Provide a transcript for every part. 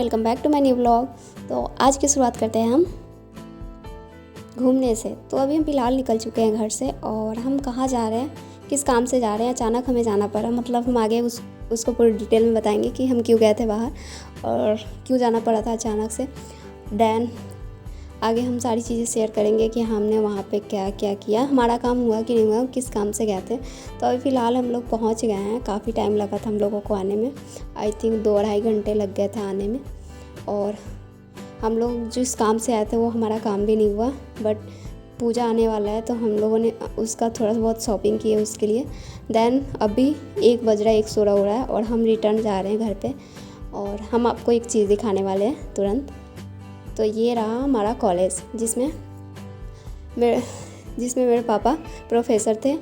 Welcome back to my new vlog. तो आज की शुरुआत करते हैं हम घूमने से। तो अभी हम फ़िलहाल निकल चुके हैं घर से और हम कहाँ जा रहे हैं, किस काम से जा रहे हैं, अचानक हमें जाना पड़ा। मतलब हम आगे उसको पूरी डिटेल में बताएंगे कि हम क्यों गए थे बाहर और क्यों जाना पड़ा था अचानक से। देन आगे हम सारी चीज़ें शेयर करेंगे कि हमने वहाँ पे क्या क्या किया, हमारा काम हुआ कि नहीं हुआ, किस काम से गए थे। तो अभी फ़िलहाल हम लोग पहुँच गए हैं। काफ़ी टाइम लगा था हम लोगों को आने में, आई थिंक 2-2.5 घंटे लग गए थे आने में। और हम लोग जिस काम से आए थे वो हमारा काम भी नहीं हुआ, बट पूजा आने वाला है तो हम लोगों ने उसका थोड़ा बहुत शॉपिंग की है उसके लिए। देन अभी 1 बज रहा है, 1 16 हो रहा है और हम रिटर्न जा रहे हैं घर पे। और हम आपको एक चीज़ दिखाने वाले हैं तुरंत। तो ये रहा हमारा कॉलेज जिसमें मेरे पापा प्रोफेसर थे,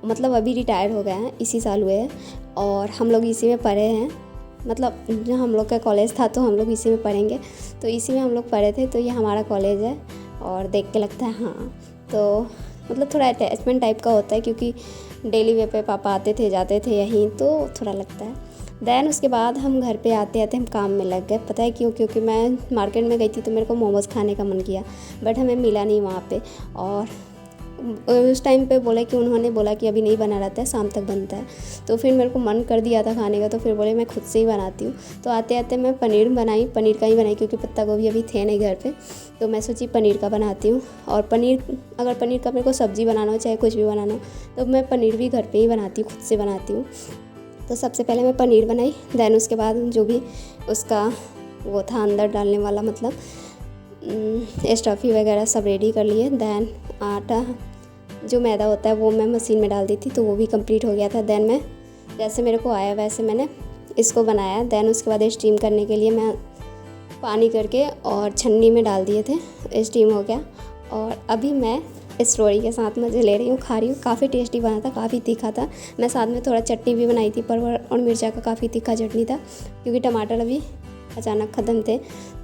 मतलब अभी रिटायर हो गए हैं, इसी साल हुए हैं। और हम लोग इसी में पढ़े हैं, मतलब जो हम लोग का कॉलेज था तो हम लोग इसी में पढ़ेंगे, तो इसी में हम लोग पढ़े थे। तो ये हमारा कॉलेज है और देख के लगता है हाँ, तो मतलब थोड़ा अटैचमेंट टाइप का होता है क्योंकि डेली वे पे पापा आते थे जाते थे यहीं, तो थोड़ा लगता है। देन उसके बाद हम घर पे आते आते हम काम में लग गए। पता है क्यों? क्योंकि मैं मार्केट में गई थी तो मेरे को मोमोज़ खाने का मन किया, बट हमें मिला नहीं वहाँ पे। और उस टाइम पे उन्होंने बोला कि अभी नहीं बना रहता है, शाम तक बनता है। तो फिर मेरे को मन कर दिया था खाने का, तो फिर बोले मैं खुद से ही बनाती हूँ। तो आते आते मैं पनीर का ही बनाई क्योंकि पत्ता गोभी अभी थे नहीं घर पे। तो मैं सोची पनीर का बनाती हूँ। और अगर पनीर का मेरे को सब्ज़ी बनाना हो चाहे कुछ भी बनाना हो तो मैं पनीर भी घर पर ही बनाती हूँ, खुद से बनाती हूँ। तो सबसे पहले मैं पनीर बनाई, देन उसके बाद जो भी उसका वो था अंदर डालने वाला, मतलब स्टफ़ी वगैरह सब रेडी कर लिए। देन आटा जो मैदा होता है वो मैं मशीन में डाल दी थी, तो वो भी कंप्लीट हो गया था। देन मैं जैसे मेरे को आया वैसे मैंने इसको बनाया। देन उसके बाद स्टीम करने के लिए मैं पानी करके और छन्नी में डाल दिए थे, स्टीम हो गया। और अभी मैं स्टोरी के साथ मज़े ले रही हूँ, खा रही हूँ। काफ़ी टेस्टी बना था, काफ़ी तीखा था। मैं साथ में थोड़ा चटनी भी बनाई थी, परवल और मिर्चा का काफ़ी तीखा चटनी था क्योंकि टमाटर अभी अचानक ख़त्म थे।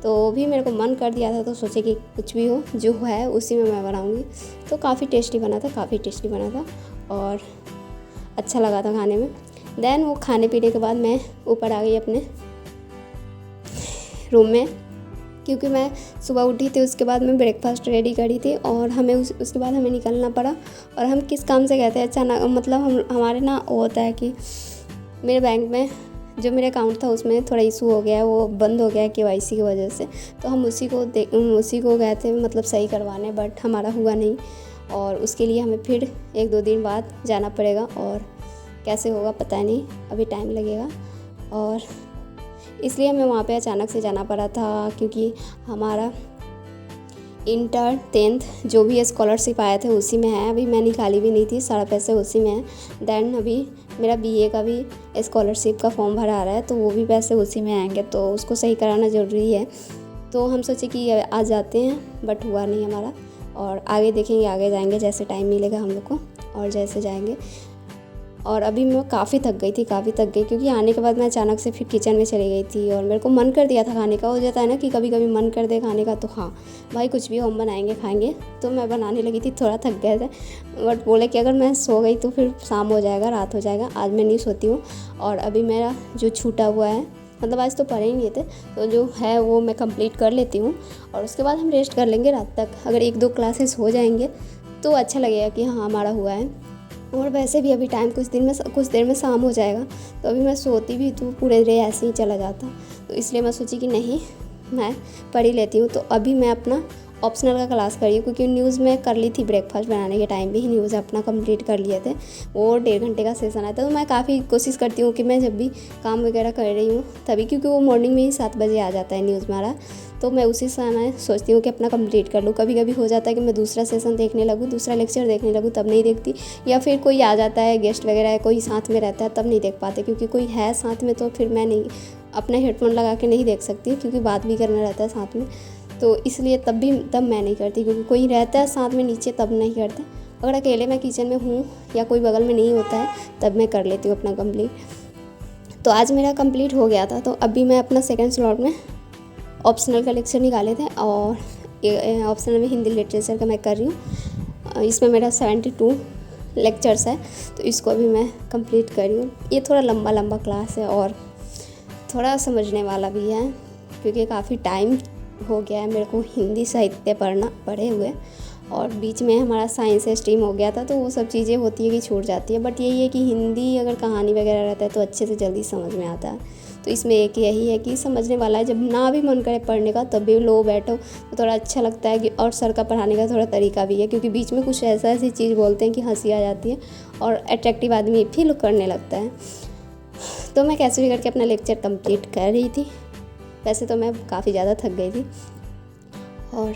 तो भी मेरे को मन कर दिया था, तो सोचे कि कुछ भी हो जो है उसी में मैं बनाऊँगी। तो काफ़ी टेस्टी बना था और अच्छा लगा था खाने में। देन वो खाने पीने के बाद मैं ऊपर आ गई अपने रूम में क्योंकि मैं सुबह उठी थी। उसके बाद मैं ब्रेकफास्ट रेडी करी थी और हमें उसके बाद हमें निकलना पड़ा। और हम किस काम से गए थे अचानक, मतलब हमारे ना वो होता है कि मेरे बैंक में जो मेरा अकाउंट था उसमें थोड़ा इशू हो गया है, वो बंद हो गया KYC की वजह से। तो हम उसी को गए थे, मतलब सही करवाने, बट हमारा हुआ नहीं। और उसके लिए हमें फिर 1-2 दिन बाद जाना पड़ेगा और कैसे होगा पता नहीं, अभी टाइम लगेगा। और इसलिए हमें वहाँ पे अचानक से जाना पड़ा था क्योंकि हमारा इंटर 10th जो भी स्कॉलरशिप आए थे उसी में है। अभी मैं निकाली भी नहीं थी, सारा पैसे उसी में है। देन अभी मेरा BA का भी स्कॉलरशिप का फॉर्म भरा आ रहा है, तो वो भी पैसे उसी में आएंगे, तो उसको सही कराना ज़रूरी है। तो हम सोचे कि आज जाते हैं, बट हुआ नहीं हमारा। और आगे देखेंगे, आगे जाएंगे जैसे टाइम मिलेगा हम लोग को और जैसे जाएंगे। और अभी मैं काफ़ी थक गई क्योंकि आने के बाद मैं अचानक से फिर किचन में चली गई थी और मेरे को मन कर दिया था खाने का। हो जाता है ना कि कभी कभी मन कर दे खाने का, तो हाँ भाई कुछ भी हम बनाएंगे खाएंगे। तो मैं बनाने लगी थी, थोड़ा थक गए थे, बट बोले कि अगर मैं सो गई तो फिर शाम हो जाएगा, रात हो जाएगा। आज मैं नहीं सोती हूँ। और अभी मेरा जो छूटा हुआ है, मतलब आज तो पढ़े ही नहीं थे, तो जो है वो मैं कंप्लीट कर लेती हूँ और उसके बाद हम रेस्ट कर लेंगे रात तक। अगर 1-2 क्लासेस हो जाएंगे तो अच्छा लगेगा कि हाँ हमारा हुआ है। और वैसे भी अभी टाइम कुछ देर में शाम हो जाएगा, तो अभी मैं सोती भी तो पूरे डे ऐसे ही चला जाता। तो इसलिए मैं सोची कि नहीं, मैं पढ़ ही लेती हूँ। तो अभी मैं अपना ऑप्शनल का क्लास कर रही हूँ क्योंकि न्यूज़ में कर ली थी, ब्रेकफास्ट बनाने के टाइम भी ही न्यूज़ अपना कंप्लीट कर लिए थे। वो 1.5 घंटे का सेशन आया था। तो मैं काफ़ी कोशिश करती हूँ कि मैं जब भी काम वगैरह कर रही हूँ तभी, क्योंकि वो मॉर्निंग में ही 7 बजे आ जाता है न्यूज़ हमारा, तो मैं उसी समय सोचती हूँ कि अपना कंप्लीट कर लूँ। कभी कभी हो जाता है कि मैं दूसरा सेशन देखने लगूँ, दूसरा लेक्चर देखने लगूँ, तब नहीं देखती। या फिर कोई आ जाता है, गेस्ट वगैरह है, कोई साथ में रहता है, तब नहीं देख पाते क्योंकि कोई है साथ में, तो फिर मैं नहीं अपने हेडफोन लगा के नहीं देख सकती क्योंकि बात भी करना रहता है साथ में। तो इसलिए तब मैं नहीं करती, क्योंकि कोई रहता है साथ में नीचे तब नहीं करता। अगर अकेले मैं किचन में हूँ या कोई बगल में नहीं होता है तब मैं कर लेती हूँ अपना कंप्लीट। तो आज मेरा कंप्लीट हो गया था। तो अभी मैं अपना सेकंड स्लॉट में ऑप्शनल का लेक्चर निकाले थे और ऑप्शनल में हिंदी लिटरेचर का मैं कर रही हूँ। इसमें मेरा 72 लेक्चर्स है, तो इसको अभी मैं कंप्लीट कर रही हूँ। ये थोड़ा लंबा क्लास है और थोड़ा समझने वाला भी है क्योंकि काफ़ी टाइम हो गया है मेरे को हिंदी साहित्य पढ़े हुए, और बीच में हमारा साइंस स्ट्रीम हो गया था, तो वो सब चीज़ें होती है कि छूट जाती है। बट यही है कि हिंदी अगर कहानी वगैरह रहता है तो अच्छे से जल्दी समझ में आता है। तो इसमें एक यही है कि समझने वाला है, जब ना भी मन करे पढ़ने का तब भी लो बैठो तो थोड़ा अच्छा लगता है कि, और सर का पढ़ाने का थोड़ा तरीका भी है, क्योंकि बीच में कुछ ऐसी चीज़ बोलते हैं कि हंसी आ जाती है और अट्रैक्टिव आदमी फील करने लगता है। तो मैं कैसे भी करके अपना लेक्चर कंप्लीट कर रही थी। वैसे तो मैं काफ़ी ज़्यादा थक गई थी, और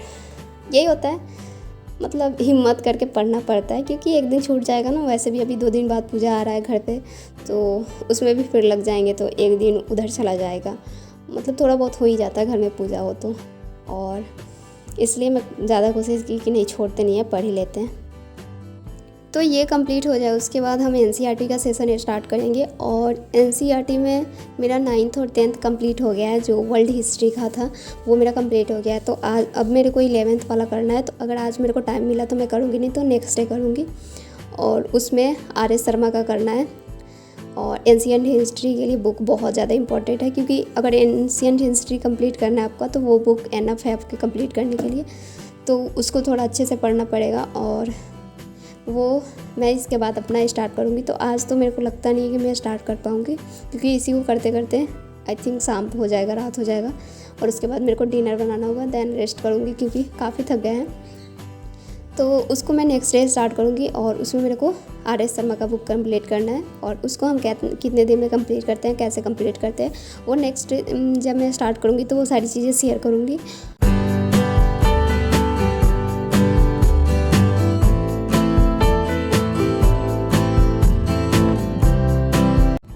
यही होता है, मतलब हिम्मत करके पढ़ना पड़ता है, क्योंकि एक दिन छूट जाएगा ना। वैसे भी अभी 2 दिन बाद पूजा आ रहा है घर पे, तो उसमें भी फिर लग जाएंगे, तो एक दिन उधर चला जाएगा। मतलब थोड़ा बहुत हो ही जाता है घर में पूजा हो तो, और इसलिए मैं ज़्यादा कोशिश की कि नहीं, छोड़ते नहीं है, पढ़ ही लेते हैं। तो ये कंप्लीट हो जाए उसके बाद हम एनसीईआरटी का सेशन स्टार्ट करेंगे। और एनसीईआरटी में मेरा 9th और 10th कंप्लीट हो गया है, जो वर्ल्ड हिस्ट्री का था वो मेरा कंप्लीट हो गया है। तो आज अब मेरे को 11th वाला करना है, तो अगर आज मेरे को टाइम मिला तो मैं करूँगी, नहीं तो नेक्स्ट डे करूँगी। और उसमें RS शर्मा का करना है। और एंशिएंट हिस्ट्री के लिए बुक बहुत ज़्यादा इंपॉर्टेंट है, क्योंकि अगर एंशिएंट हिस्ट्री कंप्लीट करना है आपका तो वो बुक एनफ है आपके कंप्लीट करने के लिए, तो उसको थोड़ा अच्छे से पढ़ना पड़ेगा। और वो मैं इसके बाद अपना स्टार्ट करूँगी। तो आज तो मेरे को लगता नहीं है कि मैं स्टार्ट कर पाऊँगी, क्योंकि इसी को करते करते आई थिंक शाम हो जाएगा, रात हो जाएगा। और उसके बाद मेरे को डिनर बनाना होगा, देन रेस्ट करूँगी, क्योंकि काफ़ी थक गए हैं। तो उसको मैं नेक्स्ट डे स्टार्ट करूँगी। और उसमें मेरे को RS शर्मा का बुक कंप्लीट करना है, और उसको हम कितने दिन में कंप्लीट करते हैं, कैसे कंप्लीट करते हैं, वो नेक्स्ट जब मैं स्टार्ट करूँगी तो वो सारी चीज़ें शेयर करूँगी।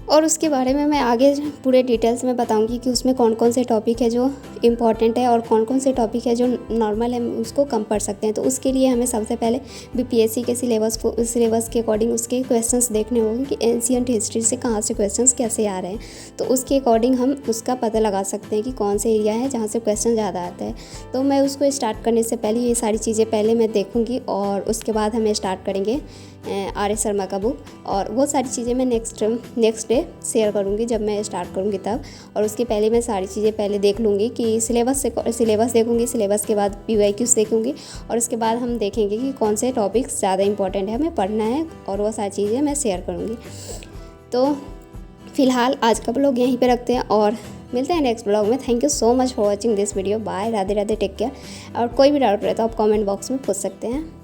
और उसके बारे में मैं आगे पूरे डिटेल्स में बताऊंगी कि उसमें कौन कौन से टॉपिक है जो इम्पॉर्टेंट है, और कौन कौन से टॉपिक है जो नॉर्मल है, उसको कम पढ़ सकते हैं। तो उसके लिए हमें सबसे पहले BPSC के सिलेबस के अकॉर्डिंग उसके क्वेश्चंस देखने होंगे कि एंशिएंट हिस्ट्री से कहाँ से क्वेश्चंस कैसे आ रहे हैं। तो उसके अकॉर्डिंग हम उसका पता लगा सकते हैं कि कौन से एरिया है जहाँ से क्वेश्चन ज़्यादा आता है। तो मैं उसको स्टार्ट करने से पहले ये सारी चीज़ें पहले मैं देखूँगी, और उसके बाद हमें स्टार्ट करेंगे RS शर्मा का बुक। और वो सारी चीज़ें मैं नेक्स्ट डे शेयर करूँगी जब मैं स्टार्ट करूँगी तब। और उसके पहले मैं सारी चीज़ें पहले देख लूँगी कि सिलेबस देखूँगी, सिलेबस के बाद PYQs देखूँगी, और उसके बाद हम देखेंगे कि कौन से टॉपिक्स ज़्यादा इंपॉर्टेंट है, हमें पढ़ना है, और वो सारी चीज़ें मैं शेयर करूँगी। तो फ़िलहाल आज का ब्लॉग यहीं पे रखते हैं, और मिलते हैं नेक्स्ट ब्लॉग में। Thank you so much for watching this video. Bye, Radhe Radhe, take care. और कोई भी डाउट रहे तो आप कमेंट बॉक्स में पूछ सकते हैं।